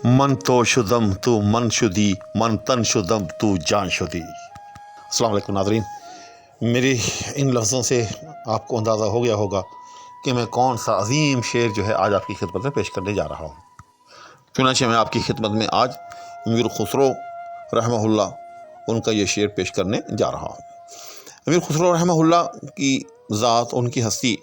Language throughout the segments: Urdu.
من تو شدم تو من شدی، من تن شدم تو جان شدی۔ السلام علیکم ناظرین، میری ان لفظوں سے آپ کو اندازہ ہو گیا ہوگا کہ میں کون سا عظیم شعر جو ہے آج آپ کی خدمت میں پیش کرنے جا رہا ہوں۔ چنانچہ میں آپ کی خدمت میں آج امیر خسرو رحمہ اللہ ان کا یہ شعر پیش کرنے جا رہا ہوں۔ امیر خسرو رحمہ اللہ کی ذات، ان کی ہستی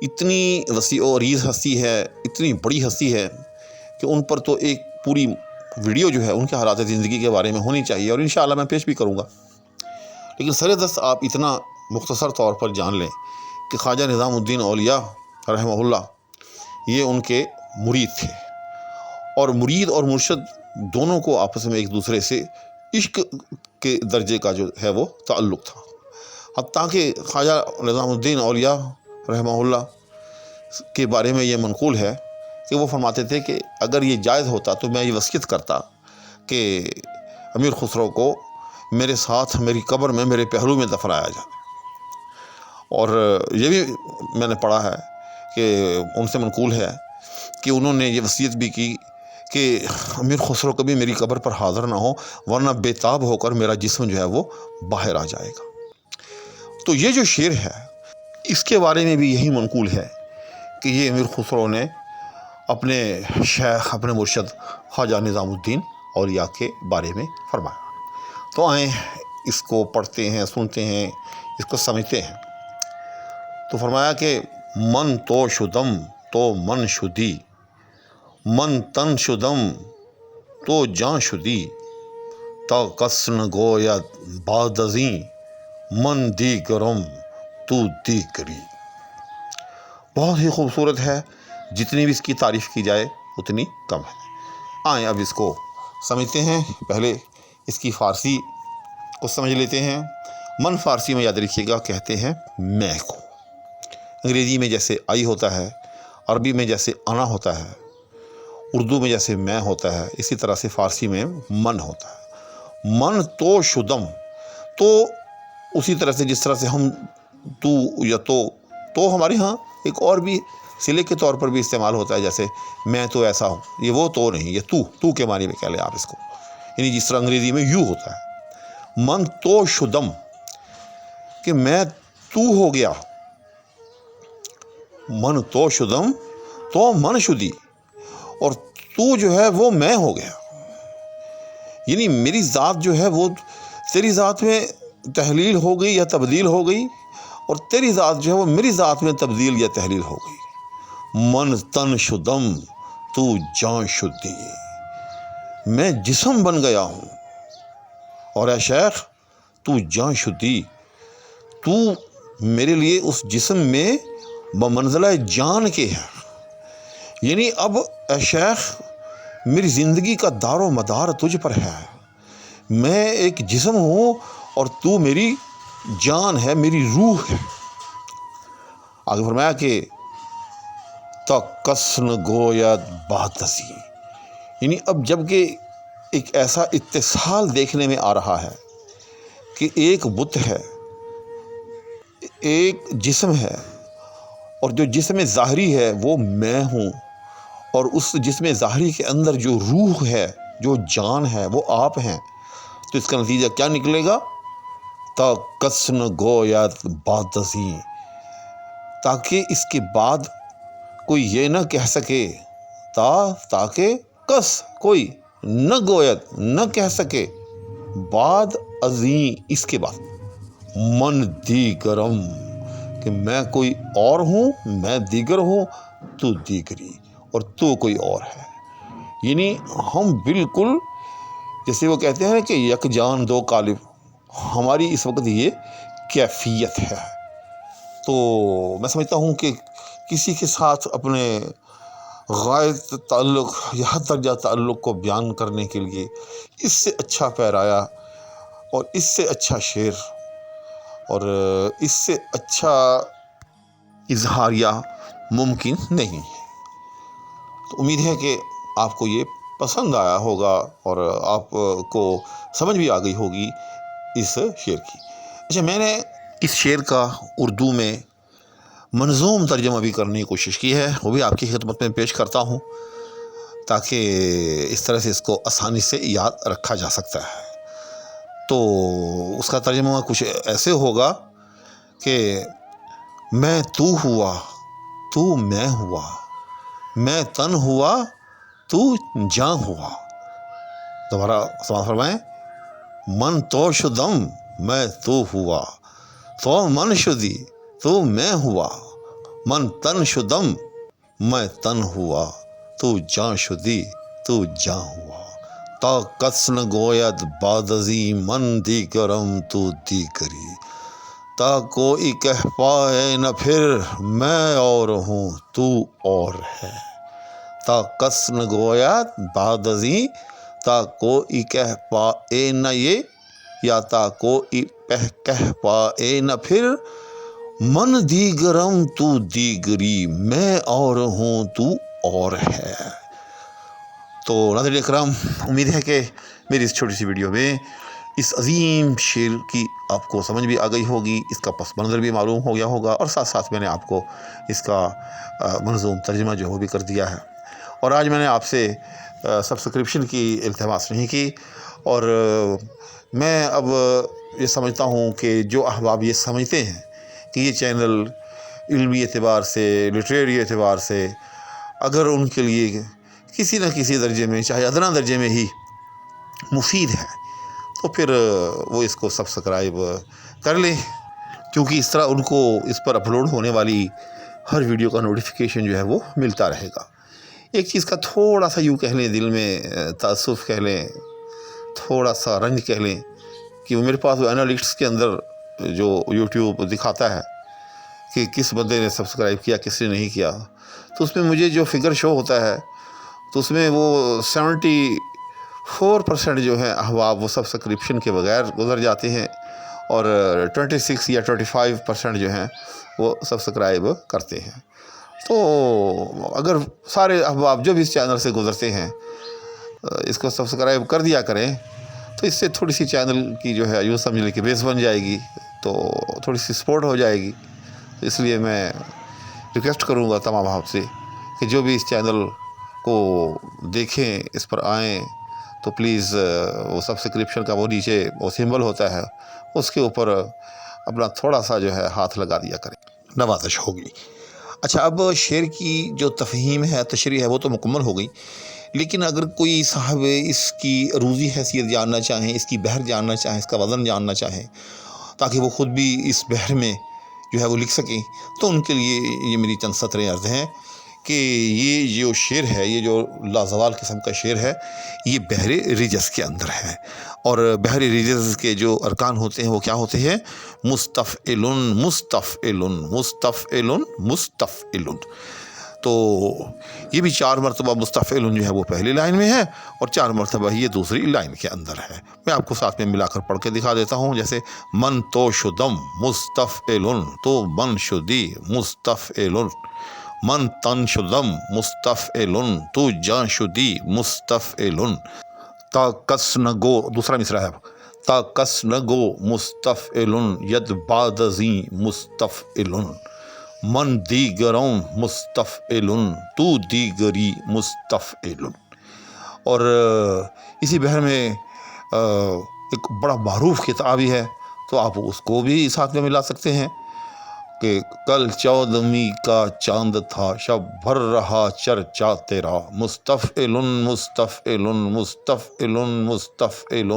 اتنی وسیع و عریض ہستی ہے، اتنی بڑی ہستی ہے کہ ان پر تو ایک پوری ویڈیو جو ہے ان کے حالات زندگی کے بارے میں ہونی چاہیے، اور انشاءاللہ میں پیش بھی کروں گا۔ لیکن سر دست آپ اتنا مختصر طور پر جان لیں کہ خواجہ نظام الدین اولیاء رحمہ اللہ یہ ان کے مرید تھے، اور مرید اور مرشد دونوں کو آپس میں ایک دوسرے سے عشق کے درجے کا جو ہے وہ تعلق تھا۔ حتیٰ کہ خواجہ نظام الدین اولیاء رحمہ اللہ کے بارے میں یہ منقول ہے کہ وہ فرماتے تھے کہ اگر یہ جائز ہوتا تو میں یہ وصیت کرتا کہ امیر خسرو کو میرے ساتھ میری قبر میں میرے پہلو میں دفنایا جائے۔ اور یہ بھی میں نے پڑھا ہے کہ ان سے منقول ہے کہ انہوں نے یہ وصیت بھی کی کہ امیر خسرو کبھی میری قبر پر حاضر نہ ہو، ورنہ بے تاب ہو کر میرا جسم جو ہے وہ باہر آ جائے گا۔ تو یہ جو شعر ہے اس کے بارے میں بھی یہی منقول ہے کہ یہ امیر خسرو نے اپنے شیخ، اپنے مرشد خواجہ نظام الدین اولیاء کے بارے میں فرمایا۔ تو آئیں اس کو پڑھتے ہیں، سنتے ہیں، اس کو سمجھتے ہیں۔ تو فرمایا کہ من تو شدم تو من شدی، من تن شدم تو جان شدی، تا کس نہ گوید بعد ازیں، من دیگرم تو دیگری۔ بہت ہی خوبصورت ہے، جتنی بھی اس کی تعریف کی جائے اتنی کم ہے۔ آئیں اب اس کو سمجھتے ہیں۔ پہلے اس کی فارسی کو سمجھ لیتے ہیں۔ من فارسی میں یاد رکھیے گا کہتے ہیں میں کو۔ انگریزی میں جیسے آئی ہوتا ہے، عربی میں جیسے انا ہوتا ہے، اردو میں جیسے میں ہوتا ہے، اسی طرح سے فارسی میں من ہوتا ہے۔ من تو شدم، تو اسی طرح سے جس طرح سے ہم تو یا تو ہمارے ہاں ایک اور بھی صلے کے طور پر بھی استعمال ہوتا ہے، جیسے میں تو ایسا ہوں، یہ وہ تو نہیں، یہ تو کے معنی میں کہہ لیں آپ اس کو، یعنی جس طرح انگریزی میں یو ہوتا ہے۔ من تو شدم کہ میں تو ہو گیا، من تو شدم تو من شدی، اور تو جو ہے وہ میں ہو گیا، یعنی میری ذات جو ہے وہ تیری ذات میں تحلیل ہو گئی یا تبدیل ہو گئی، اور تیری ذات جو ہے وہ میری ذات میں تبدیل یا تحلیل ہو گئی۔ من تن شدم تو جان شدی، میں جسم بن گیا ہوں، اور اے شیخ تو جان شدی، تو میرے لیے اس جسم میں بمنزلہ جان کے ہے، یعنی اب اے شیخ میری زندگی کا دار و مدار تجھ پر ہے۔ میں ایک جسم ہوں اور تو میری جان ہے، میری روح ہے۔ آگے فرمایا کہ تا کس نہ گوید بعد ازیں، یعنی اب جب کہ ایک ایسا اتصال دیکھنے میں آ رہا ہے کہ ایک بت ہے، ایک جسم ہے، اور جو جسم ظاہری ہے وہ میں ہوں، اور اس جسم ظاہری کے اندر جو روح ہے، جو جان ہے، وہ آپ ہیں، تو اس کا نتیجہ کیا نکلے گا؟ تا کس نہ گوید بعد ازیں، تاکہ اس کے بعد کوئی یہ نہ کہہ سکے، تاکہ کس کوئی نہ گوید نہ کہہ سکے، بعد ازیں اس کے بعد، من دیگرم کہ میں کوئی اور ہوں، میں دیگر ہوں، تو دیگری، اور تو کوئی اور ہے۔ یعنی ہم بالکل جیسے وہ کہتے ہیں کہ یک جان دو قالب، ہماری اس وقت یہ کیفیت ہے۔ تو میں سمجھتا ہوں کہ کسی کے ساتھ اپنے غائب تعلق یا حد درجہ تعلق کو بیان کرنے کے لیے اس سے اچھا پیرایا، اور اس سے اچھا شعر، اور اس سے اچھا اظہاریہ ممکن نہیں ہے۔ تو امید ہے کہ آپ کو یہ پسند آیا ہوگا، اور آپ کو سمجھ بھی آ گئی ہوگی اس شعر کی۔ اچھا، میں نے اس شعر کا اردو میں منظوم ترجمہ بھی کرنے کی کوشش کی ہے، وہ بھی آپ کی خدمت میں پیش کرتا ہوں، تاکہ اس طرح سے اس کو آسانی سے یاد رکھا جا سکتا ہے۔ تو اس کا ترجمہ کچھ ایسے ہوگا کہ میں تو ہوا تو میں ہوا، میں تن ہوا تو جاں ہوا۔ دوبارہ سماعت فرمائیں، من تو شدم میں تو ہوا، تو من شدی تو میں ہوا، من تن شدم میں تن ہوا، تو جاں شدی تو جاں ہوا۔ تا کس نہ گوید بعد ازیں من دیگرم تو دیگری، تا کوئی کہہ پائے نہ پھر میں اور ہوں تو اور ہے۔ تا کس نہ گوید بعد ازیں، تا کوئی کہہ پائے نہ یہ، یا تا کوئی کہہ پائے نہ پھر من دیگرم تو دیگری، میں اور ہوں تو اور ہے۔ تو ناظرین اکرام، امید ہے کہ میری اس چھوٹی سی ویڈیو میں اس عظیم شعر کی آپ کو سمجھ بھی آ گئی ہوگی، اس کا پس منظر بھی معلوم ہو گیا ہوگا، اور ساتھ ساتھ میں نے آپ کو اس کا منظوم ترجمہ جو ہے وہ بھی کر دیا ہے۔ اور آج میں نے آپ سے سبسکرپشن کی التماس نہیں کی، اور میں اب یہ سمجھتا ہوں کہ جو احباب یہ سمجھتے ہیں کہ یہ چینل علمی اعتبار سے، لٹریری اعتبار سے اگر ان کے لیے کسی نہ کسی درجے میں، چاہے ادنا درجے میں ہی مفید ہے، تو پھر وہ اس کو سبسکرائب کر لیں، کیونکہ اس طرح ان کو اس پر اپلوڈ ہونے والی ہر ویڈیو کا نوٹیفیکیشن جو ہے وہ ملتا رہے گا۔ ایک چیز کا تھوڑا سا یوں کہہ لیں، دل میں تأسف کہہ لیں، تھوڑا سا رنج کہہ لیں، کہ میرے پاس وہ انالیٹکس کے اندر جو یوٹیوب دکھاتا ہے کہ کس بندے نے سبسکرائب کیا، کس نے نہیں کیا، تو اس میں مجھے جو فگر شو ہوتا ہے تو اس میں وہ 74% جو ہے احباب وہ سبسکرپشن کے بغیر گزر جاتے ہیں، اور 26 یا 25% جو ہیں وہ سبسکرائب کرتے ہیں۔ تو اگر سارے احباب جو بھی اس چینل سے گزرتے ہیں اس کو سبسکرائب کر دیا کریں، تو اس سے تھوڑی سی چینل کی جو ہے یوں سمجھ لیں کہ بیس بن جائے گی، تو تھوڑی سی سپورٹ ہو جائے گی۔ اس لیے میں ریکویسٹ کروں گا تمام آپ سے کہ جو بھی اس چینل کو دیکھیں، اس پر آئیں، تو پلیز وہ سبسکرپشن کا وہ نیچے وہ سمبل ہوتا ہے، اس کے اوپر اپنا تھوڑا سا جو ہے ہاتھ لگا دیا کریں، نوازش ہوگی۔ اچھا، اب شعر کی جو تفہیم ہے، تشریح ہے، وہ تو مکمل ہو گئی، لیکن اگر کوئی صاحب اس کی عروضی حیثیت جاننا چاہیں، اس کی بحر جاننا چاہیں، اس کا وزن جاننا چاہیں، تاکہ وہ خود بھی اس بحر میں جو ہے وہ لکھ سکیں، تو ان کے لیے یہ میری چند سطریں عرض ہیں کہ یہ جو شعر ہے، یہ جو لازوال قسم کا شعر ہے، یہ بحر رجز کے اندر ہے، اور بحر رجز کے جو ارکان ہوتے ہیں وہ کیا ہوتے ہیں؟ مستفعل مستفعل مستفعل مستفعل۔ تو یہ بھی 4 مرتبہ مستفعل جو ہے وہ پہلی لائن میں ہے، اور 4 مرتبہ یہ دوسری لائن کے اندر ہے۔ میں آپ کو ساتھ میں ملا کر پڑھ کے دکھا دیتا ہوں، جیسے من تو شدم مستفعل تو من شدی مستفعل، من تن شدم مستفعل تو جاں شدی مستفعل، تا کس نہ گو، دوسرا مصرع ہے، تا کس نہ گو مستفعل ید بعد ازیں مستفعل، من دیگرم مستفعل تو دیگری مستفعل۔ اور اسی بحر میں ایک بڑا معروف کتابی ہے، تو آپ اس کو بھی ساتھ میں ملا سکتے ہیں کہ کل 14ویں کا چاند تھا، شب بھر رہا چرچا تیرا، مستفعل مستفعل مستفعل مستفعل،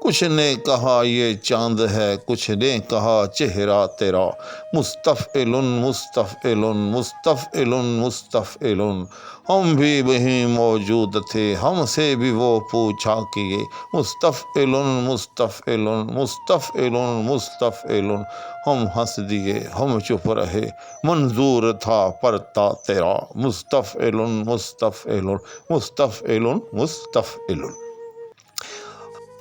کچھ نے کہا یہ چاند ہے، کچھ نے کہا چہرہ تیرا، مستفعل مستفعل مستفعل مستفعل، ہم بھی وہیں موجود تھے، ہم سے بھی وہ پوچھا کیے، مستفعل مستفعل مستفعل مستفعل، ہم ہنس دیے ہم چپ رہے، منظور تھا پرتا تیرا، مستفعل مستفعل مستفعل مستفعل۔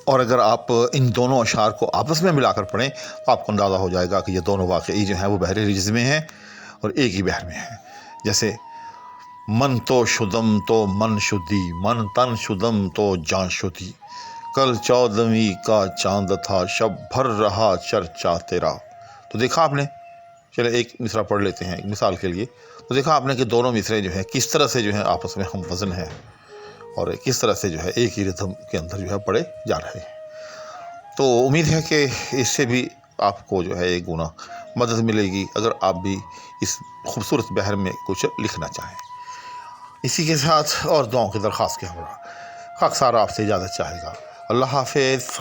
اور اگر آپ ان دونوں اشعار کو آپس میں ملا کر پڑھیں تو آپ کو اندازہ ہو جائے گا کہ یہ دونوں واقعی جو ہیں وہ بحر رجز میں ہیں اور ایک ہی بحر میں ہیں۔ جیسے من تو شدم تو من شدی، من تن شدم تو جاں شدی، کل 14ویں کا چاند تھا، شب بھر رہا چرچا تیرا۔ تو دیکھا آپ نے، چلے ایک مصرع پڑھ لیتے ہیں ایک مثال کے لیے، تو دیکھا آپ نے کہ دونوں مصرعے جو ہیں کس طرح سے جو ہیں آپس میں ہم وزن ہیں۔ اور کس طرح سے جو ہے ایک ہی ردھم کے اندر جو ہے پڑے جا رہے ہیں۔ تو امید ہے کہ اس سے بھی آپ کو جو ہے ایک گنا مدد ملے گی اگر آپ بھی اس خوبصورت بحر میں کچھ لکھنا چاہیں۔ اسی کے ساتھ اور دعاؤں کی درخواست کے ہمراہ خاکسار آپ سے اجازت چاہے گا۔ اللہ حافظ۔